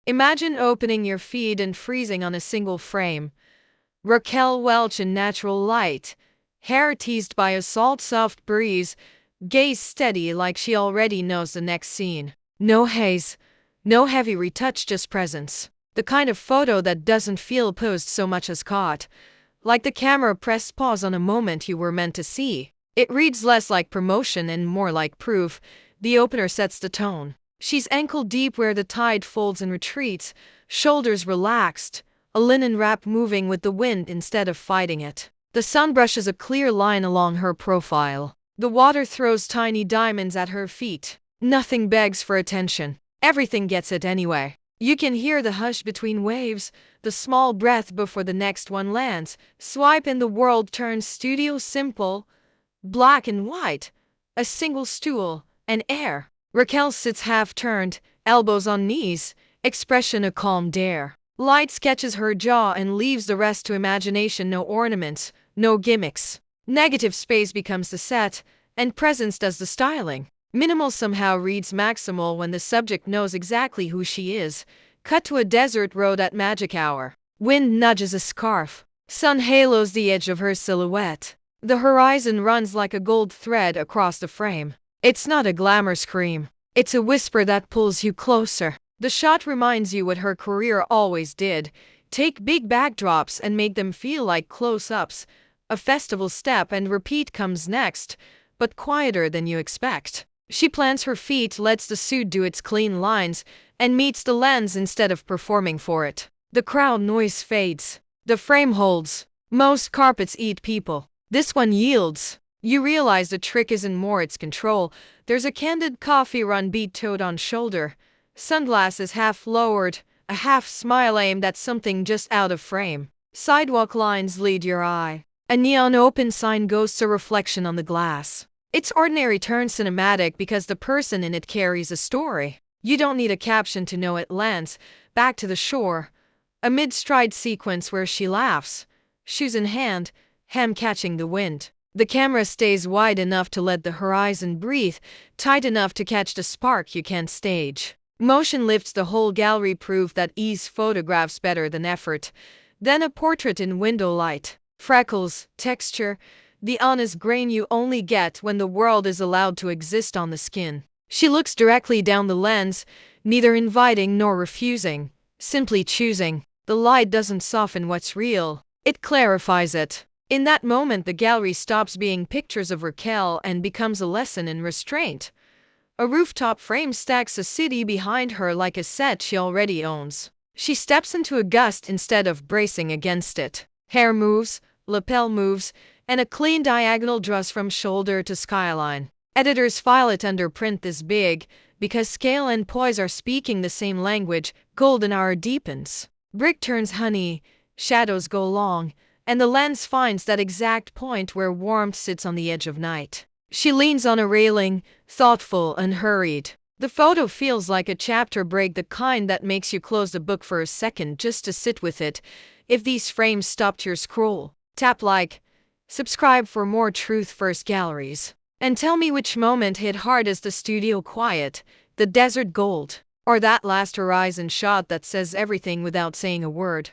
Imagine opening your feed and freezing on a single frame. Raquel Welch in natural light, hair teased by a salt-soft breeze, gaze steady like she already knows the next scene. No haze, no heavy retouch, just presence. The kind of photo that doesn't feel posed so much as caught. Like the camera pressed pause on a moment you were meant to see. It reads less like promotion and more like proof. The opener sets the tone. She's ankle deep where the tide folds and retreats, shoulders relaxed, a linen wrap moving with the wind instead of fighting it. The sun brushes a clear line along her profile. The water throws tiny diamonds at her feet. Nothing begs for attention. Everything gets it anyway. You can hear the hush between waves, the small breath before the next one lands. Swipe and the world turns studio simple, black and white, a single stool, and air. Raquel sits half-turned, elbows on knees, expression a calm dare. Light sketches her jaw and leaves the rest to imagination. No ornaments, no gimmicks. Negative space becomes the set, and presence does the styling. Minimal somehow reads maximal when the subject knows exactly who she is. Cut to a desert road at magic hour. Wind nudges a scarf. Sun halos the edge of her silhouette. The horizon runs like a gold thread across the frame. It's not a glamour scream. It's a whisper that pulls you closer. The shot reminds you what her career always did. Take big backdrops and make them feel like close-ups. A festival step and repeat comes next, but quieter than you expect. She plants her feet, lets the suit do its clean lines, and meets the lens instead of performing for it. The crowd noise fades. The frame holds. Most carpets eat people. This one yields. You realize the trick isn't more, it's control. There's a candid coffee run bead toed on shoulder. Sunglasses half lowered, a half smile aimed at something just out of frame. Sidewalk lines lead your eye. A neon open sign ghosts a reflection on the glass. Its ordinary turns cinematic because the person in it carries a story. You don't need a caption to know it lands. Back to the shore. A mid-stride sequence where she laughs. Shoes in hand, ham catching the wind. The camera stays wide enough to let the horizon breathe, tight enough to catch the spark you can't stage. Motion lifts the whole gallery, proof that ease photographs better than effort. Then a portrait in window light. Freckles, texture, the honest grain you only get when the world is allowed to exist on the skin. She looks directly down the lens, neither inviting nor refusing, simply choosing. The light doesn't soften what's real, it clarifies it. In that moment, the gallery stops being pictures of Raquel and becomes a lesson in restraint. A rooftop frame stacks a city behind her like a set she already owns. She steps into a gust instead of bracing against it. Hair moves, lapel moves, and a clean diagonal draws from shoulder to skyline. Editors file it under print this big because scale and poise are speaking the same language. Golden hour deepens. Brick turns honey, shadows go long, and the lens finds that exact point where warmth sits on the edge of night. She leans on a railing, thoughtful, unhurried. The photo feels like a chapter break, the kind that makes you close the book for a second just to sit with it. If these frames stopped your scroll, tap like, subscribe for more truth first galleries. And tell me which moment hit hardest: the studio quiet, the desert gold, or that last horizon shot that says everything without saying a word.